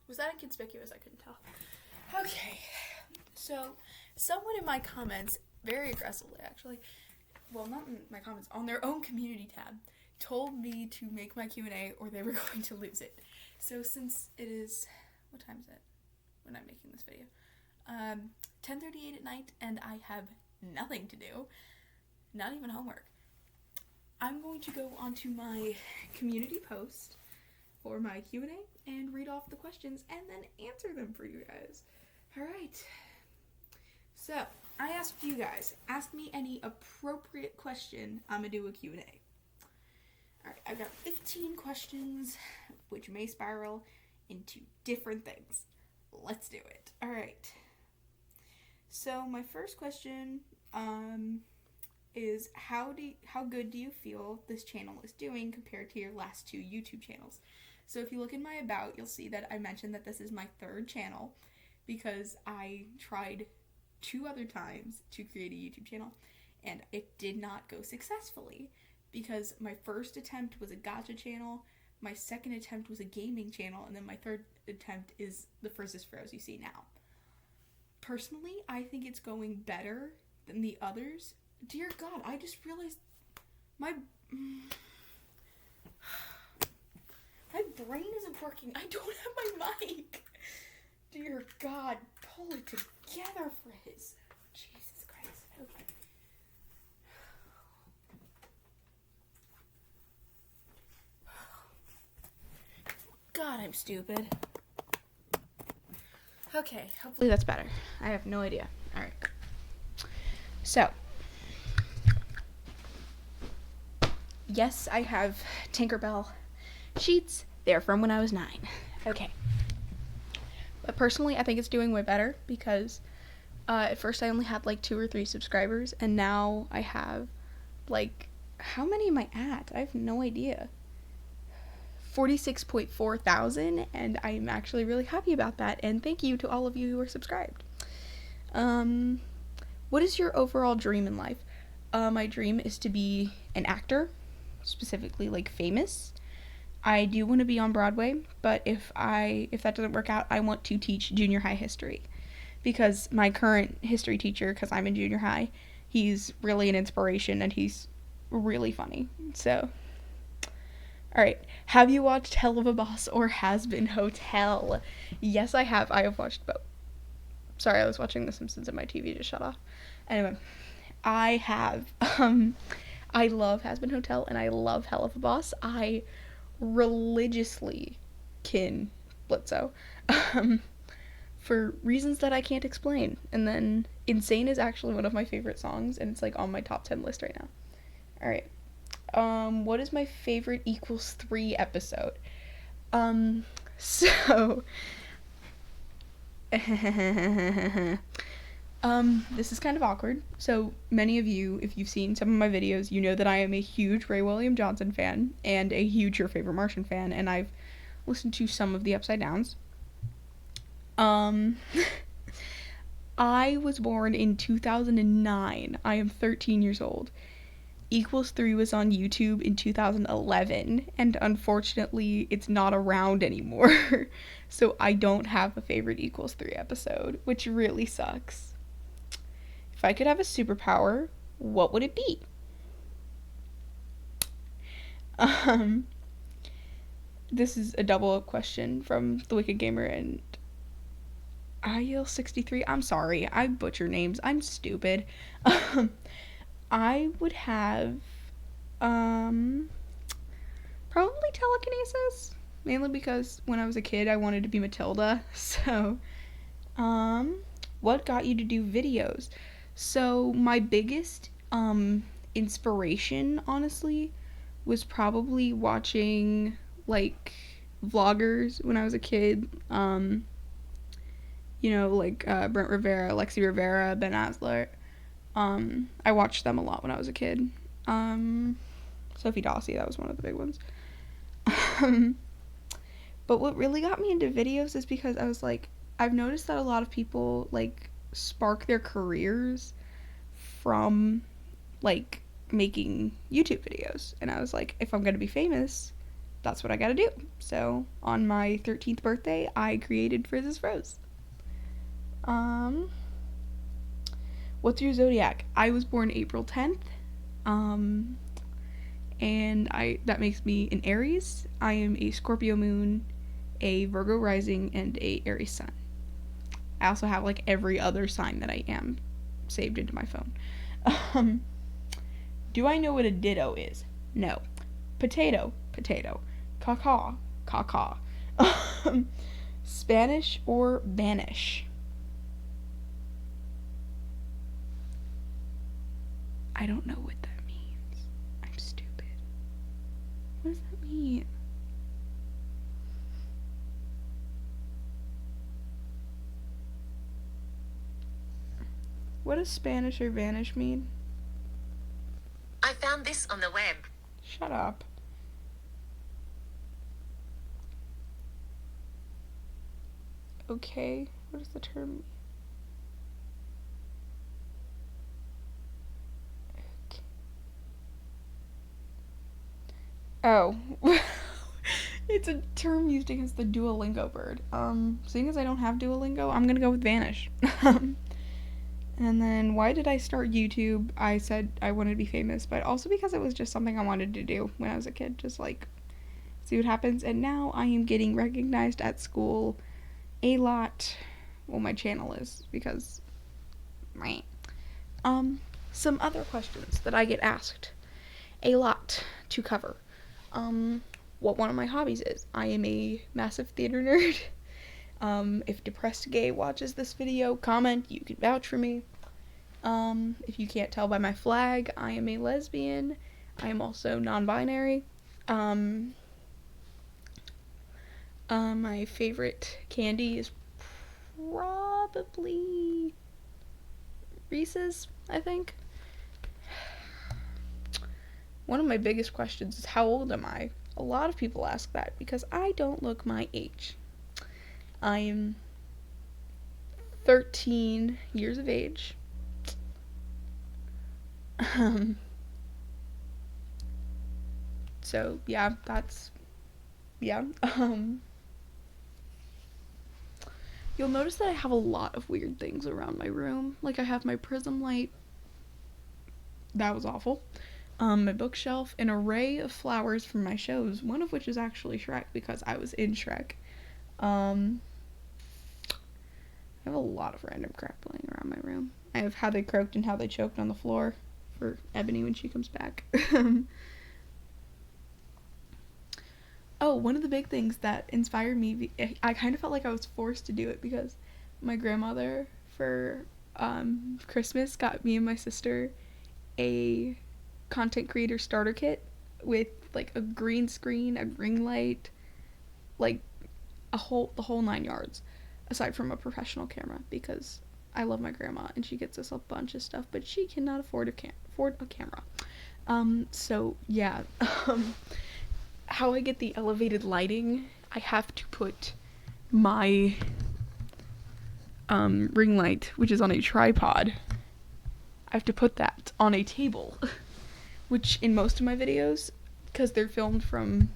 Was that inconspicuous? I couldn't tell. Okay, so someone in my comments, very aggressively actually, well, not in my comments, on their own community tab, told me to make my Q&A or they were going to lose it. So since it is, what time is it when I'm making this video? 10:38 at night, and I have nothing to do, not even homework. I'm going to go onto my community post for my Q&A and read off the questions and then answer them for you guys. All right. So, I asked you guys, ask me any appropriate question. I'm going to do a Q&A. All right, I've got 15 questions, which may spiral into different things. Let's do it. All right. So, my first question is how good do you feel this channel is doing compared to your last 2 YouTube channels? So if you look in my about, you'll see that I mentioned that this is my 3rd channel because I tried 2 other times to create a YouTube channel and it did not go successfully because my first attempt was a gacha channel, my second attempt was a gaming channel, and then my 3rd attempt is the Frizzes Froze you see now. Personally, I think it's going better than the others. Dear God, I just realized my brain isn't working. I don't have my mic. Dear God, pull it together, Frizz. Jesus Christ. Okay. God, I'm stupid. Okay, hopefully that's better. I have no idea. Alright. So, yes, I have Tinkerbell sheets. They're from when I was 9. Okay. But personally, I think it's doing way better because at first I only had like 2 or 3 subscribers, and now I have like, how many am I at? I have no idea. 46.4 thousand, and I'm actually really happy about that, and thank you to all of you who are subscribed. What is your overall dream in life? My dream is to be an actor, specifically like famous. I do want to be on Broadway, but if that doesn't work out, I want to teach junior high history because my current history teacher, because I'm in junior high, he's really an inspiration and he's really funny. So, all right, have you watched Hell of a Boss or Has Been Hotel? Yes, I have. I have watched both. Sorry, I was watching The Simpsons and my TV just shut off. Anyway, I have. I love Has Been Hotel and I love Hell of a Boss. I religiously kin Blitzo for reasons that I can't explain. And then Insane is actually one of my favorite songs, and it's like on my top 10 list right now. All right. What is my favorite equals 3 episode? So this is kind of awkward. So many of you, if you've seen some of my videos, you know that I am a huge Ray William Johnson fan and a huge Your Favorite Martian fan, and I've listened to some of the Upside Downs. I was born in 2009. I am 13 years old. Equals 3 was on YouTube in 2011, and unfortunately, it's not around anymore. So I don't have a favorite Equals 3 episode, which really sucks. If I could have a superpower, what would it be? This is a double-up question from The Wicked Gamer and IL63. I'm sorry, I butcher names. I'm stupid. I would have, probably telekinesis. Mainly because when I was a kid, I wanted to be Matilda. So, what got you to do videos? So, my biggest, inspiration, honestly, was probably watching, like, vloggers when I was a kid. Brent Rivera, Lexi Rivera, Ben Asler. I watched them a lot when I was a kid. Sophie Dawsey, that was one of the big ones. But what really got me into videos is because I was like, I've noticed that a lot of people, like, spark their careers from, like, making YouTube videos. And I was like, if I'm gonna be famous, that's what I gotta do. So on my 13th birthday, I created Frizz's Froze. What's your zodiac? I was born April 10th. And that makes me an Aries. I am a Scorpio moon, a Virgo rising, and a Aries sun. I also have like every other sign that I am saved into my phone. Do I know what a ditto is? No. Potato, potato. Caca, caca. Spanish or banish? I don't know what that means. I'm stupid. What does that mean? What does Spanish or vanish mean? I found this on the web. Shut up. Okay, what does the term mean? Oh. It's a term used against the Duolingo bird. Seeing as I don't have Duolingo, I'm gonna go with vanish. And then, why did I start YouTube? I said I wanted to be famous, but also because it was just something I wanted to do when I was a kid, just like see what happens. And now I am getting recognized at school a lot. Well, my channel is, because right. Some other questions that I get asked a lot to cover. What one of my hobbies is. I am a massive theater nerd. If Depressed Gay watches this video, comment, you can vouch for me. If you can't tell by my flag, I am a lesbian. I am also non-binary. My favorite candy is probably Reese's, I think. One of my biggest questions is, how old am I? A lot of people ask that because I don't look my age. I am 13 years of age. So, yeah, that's, yeah. You'll notice that I have a lot of weird things around my room. Like, I have my prism light. That was awful. My bookshelf, an array of flowers from my shows, one of which is actually Shrek because I was in Shrek. I have a lot of random crap laying around my room. I have How They Croaked and How They Choked on the floor for Ebony when she comes back. Oh, one of the big things that inspired me, I kind of felt like I was forced to do it because my grandmother for Christmas got me and my sister a content creator starter kit with like a green screen, a ring light, like the whole 9 yards, aside from a professional camera, because I love my grandma and she gets us a bunch of stuff, but she cannot afford a camera. So yeah. How I get the elevated lighting, I have to put my ring light, which is on a tripod, I have to put that on a table, which in most of my videos, because they're filmed from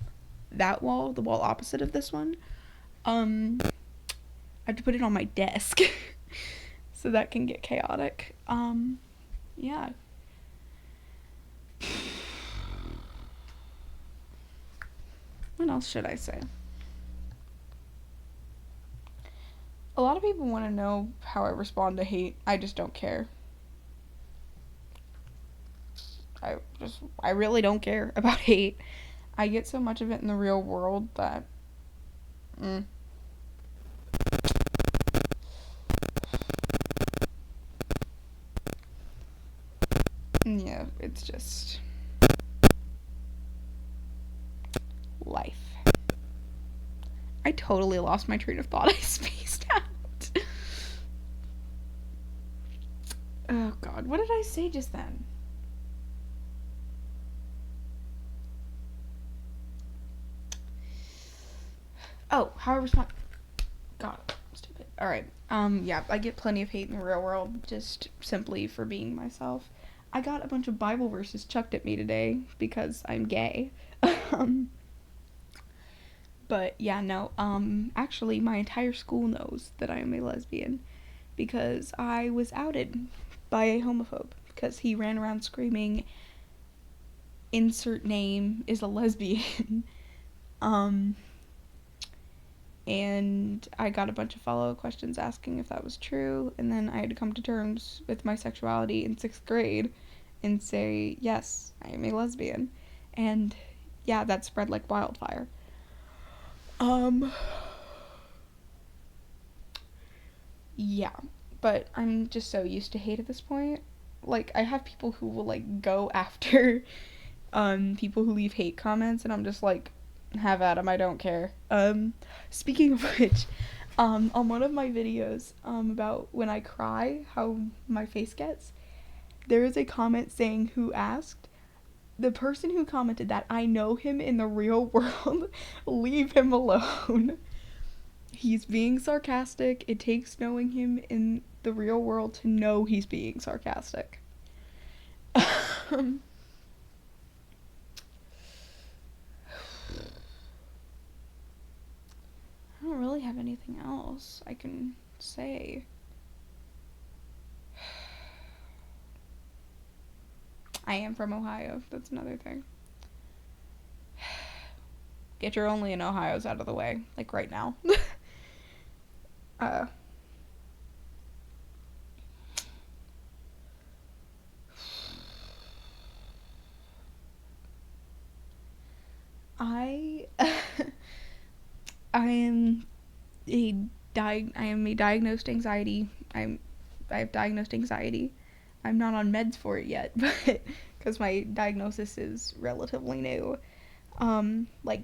that wall, the wall opposite of this one, I have to put it on my desk, so that can get chaotic. Yeah. What else should I say? A lot of people want to know how I respond to hate. I just don't care. I really don't care about hate. I get so much of it in the real world that yeah, it's just life. I totally lost my train of thought. I spaced out. Oh god, what did I say just then? Oh, how I respond. God, I'm stupid. Alright. Yeah, I get plenty of hate in the real world just simply for being myself. I got a bunch of Bible verses chucked at me today because I'm gay. But yeah, no, actually my entire school knows that I am a lesbian because I was outed by a homophobe because he ran around screaming, insert name is a lesbian. And I got a bunch of follow-up questions asking if that was true, and then I had to come to terms with my sexuality in 6th grade and say, yes, I am a lesbian. And yeah, that spread like wildfire. Yeah, but I'm just so used to hate at this point. Like, I have people who will, like, go after, people who leave hate comments, and I'm just like, have at 'em, I don't care. Speaking of which, on one of my videos, about when I cry, how my face gets, there is a comment saying, who asked, the person who commented that, I know him in the real world, leave him alone. He's being sarcastic. It takes knowing him in the real world to know he's being sarcastic. I don't really have anything else I can say. I am from Ohio. That's another thing. Get your only in Ohio's out of the way, like right now. I am a diagnosed anxiety. I have diagnosed anxiety. I'm not on meds for it yet, but because my diagnosis is relatively new. Like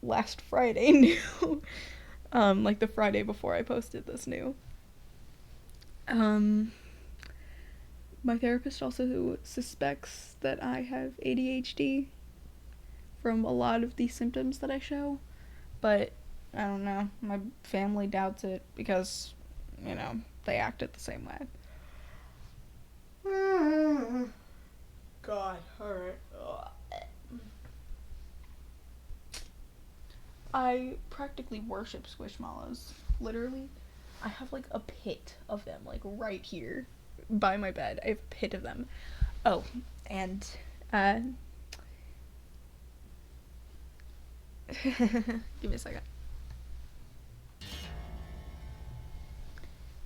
last Friday new. Like the Friday before I posted this new. My therapist also suspects that I have ADHD from a lot of the symptoms that I show, but I don't know, my family doubts it because, you know, they acted the same way. God, alright. I practically worship squishmallows. Literally, I have like a pit of them, like right here by my bed. I have a pit of them. Oh, and give me a second.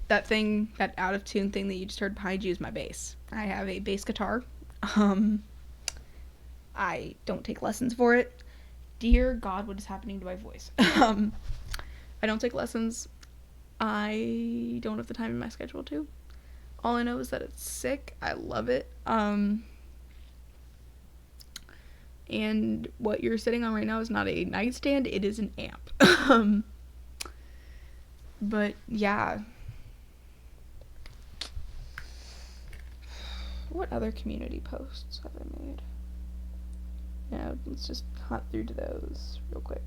That thing, that out of tune thing that you just heard behind you is my bass. I have a bass guitar. I don't take lessons for it. Dear God, what is happening to my voice? I don't take lessons. I don't have the time in my schedule to. All I know is that it's sick. I love it. And what you're sitting on right now is not a nightstand, it is an amp. But yeah. What other community posts have I made? Yeah, let's just hunt through to those real quick.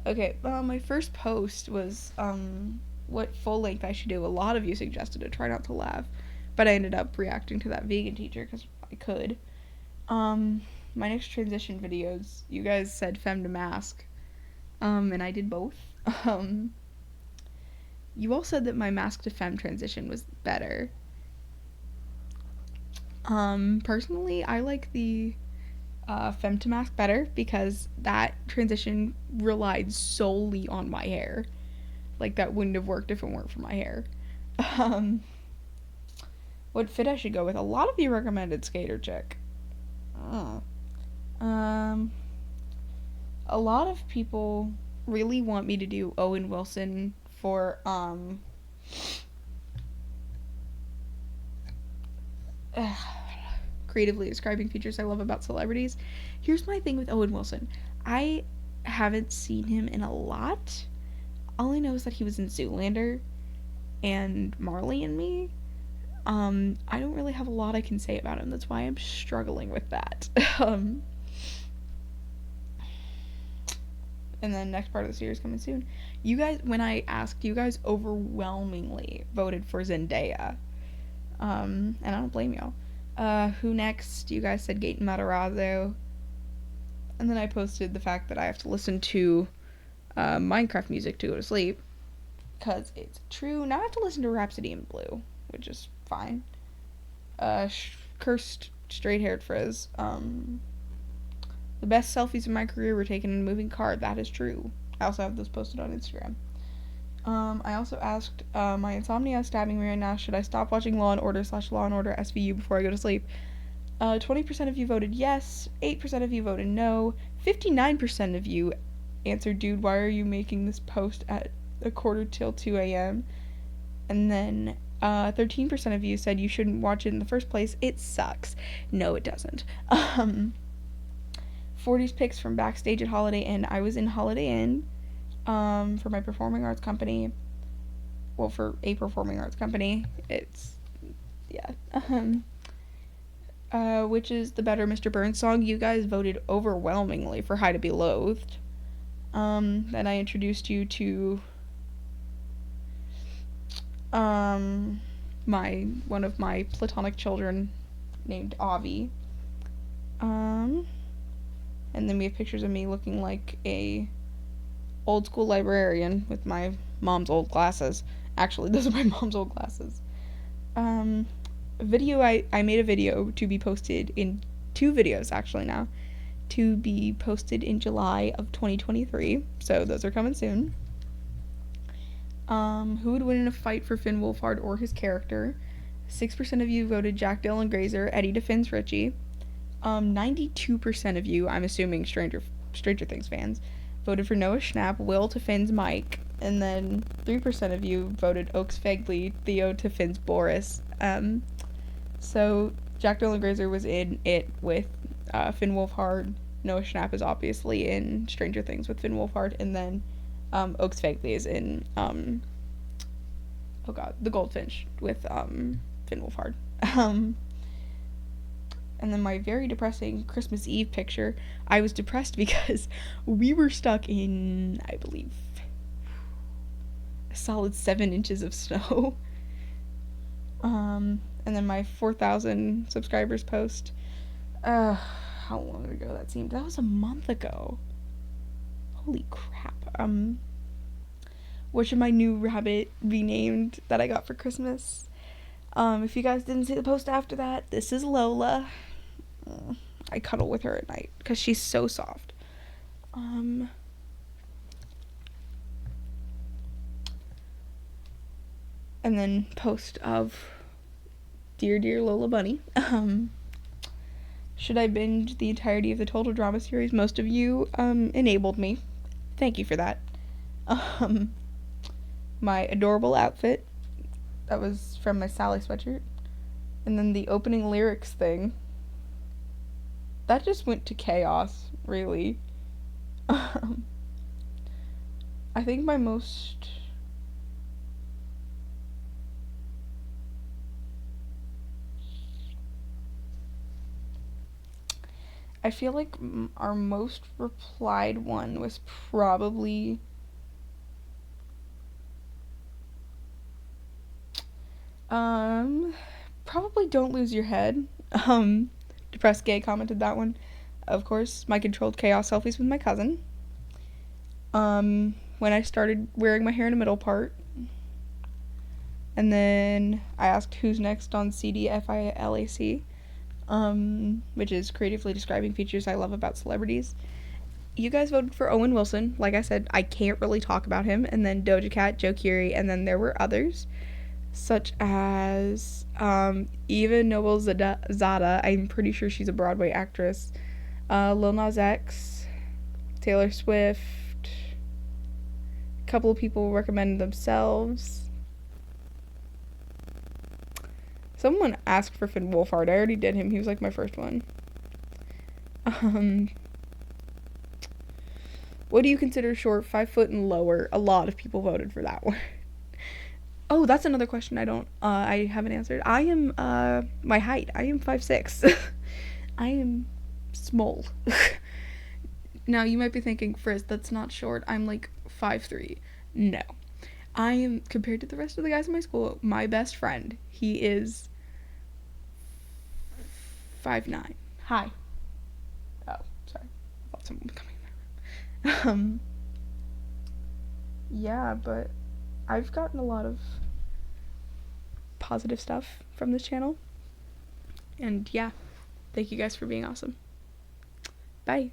Okay, my first post was what full length I should do. A lot of you suggested to try not to laugh, but I ended up reacting to that vegan teacher because I could. My next transition videos, you guys said femme to mask, and I did both. You all said that my mask to femme transition was better. Personally, I like the femme to mask better because that transition relied solely on my hair. Like, that wouldn't have worked if it weren't for my hair. What fit I should go with? A lot of you recommended skater chick. A lot of people really want me to do Owen Wilson for creatively describing features I love about celebrities. Here's my thing with Owen Wilson. I haven't seen him in a lot. All I know is that he was in Zoolander and Marley and Me. I don't really have a lot I can say about him. That's why I'm struggling with that. And then next part of the series coming soon. You guys, when I asked, you guys overwhelmingly voted for Zendaya. And I don't blame y'all. Who next? You guys said Gaten Matarazzo. And then I posted the fact that I have to listen to Minecraft music to go to sleep. Because it's true. Now I have to listen to Rhapsody in Blue, which is fine. Cursed straight-haired frizz. The best selfies in my career were taken in a moving car. That is true. I also have those posted on Instagram. I also asked, my insomnia is stabbing me right now. Should I stop watching Law & Order / Law & Order SVU before I go to sleep? 20% of you voted yes. 8% of you voted no. 59% of you answered, dude, why are you making this post at 1:45 a.m.? And then 13% of you said you shouldn't watch it in the first place. It sucks. No, it doesn't. 40s pics from backstage at Holiday Inn. I was in Holiday Inn for my performing arts company. Well, for a performing arts company. It's, yeah. Which is the better Mr. Burns song? You guys voted overwhelmingly for High to Be Loathed. Then I introduced you to one of my platonic children named Avi. And then we have pictures of me looking like a old school librarian with my mom's old glasses. Actually, those are my mom's old glasses. I made a video to be posted in 2 videos actually now, to be posted in July of 2023, so those are coming soon. Who would win in a fight for Finn Wolfhard or his character? 6% of you voted Jack Dylan Grazer, Eddie to Finn's Richie. 92% of you, I'm assuming Stranger Things fans, voted for Noah Schnapp, Will to Finn's Mike, and then 3% of you voted Oaks Fegley, Theo to Finn's Boris. So Jack Dylan Grazer was in it with Finn Wolfhard. Noah Schnapp is obviously in Stranger Things with Finn Wolfhard, and then Oaks Fegley is in The Goldfinch with Finn Wolfhard. And then my very depressing Christmas Eve picture. I was depressed because we were stuck in, I believe, a solid 7 inches of snow. And then my 4,000 subscribers post. How long ago that seemed? That was a month ago. Holy crap. What should my new rabbit be named that I got for Christmas? If you guys didn't see the post after that, this is Lola. I cuddle with her at night because she's so soft. And then post of Dear Lola Bunny. Should I binge the entirety of the Total Drama series? Most of you enabled me. Thank you for that. My adorable outfit. That was from my Sally sweatshirt. And then the opening lyrics thing. That just went to chaos, really. I think my most... I feel like our most replied one was probably... probably Don't Lose Your Head. Depressed Gay commented that one. Of course, my controlled chaos selfies with my cousin. When I started wearing my hair in a middle part. And then I asked who's next on CDFILAC, which is creatively describing features I love about celebrities. You guys voted for Owen Wilson. Like I said, I can't really talk about him. And then Doja Cat, Joe Keery, and then there were others, such as Eva Noble Zada. I'm pretty sure she's a Broadway actress. Lil Nas X, Taylor Swift. A couple of people recommended themselves. Someone asked for Finn Wolfhard. I already did him. He was like my first one. What do you consider short? 5 foot and lower. A lot of people voted for that one. Oh, that's another question I haven't answered. I am, my height. I am 5'6". I am small. Now, you might be thinking, Frizz, that's not short. I'm like 5'3". No. I am, compared to the rest of the guys in my school, my best friend. He is 59. Hi. Oh, sorry. I thought someone was coming in my room. Yeah, but I've gotten a lot of positive stuff from this channel. And yeah, thank you guys for being awesome. Bye.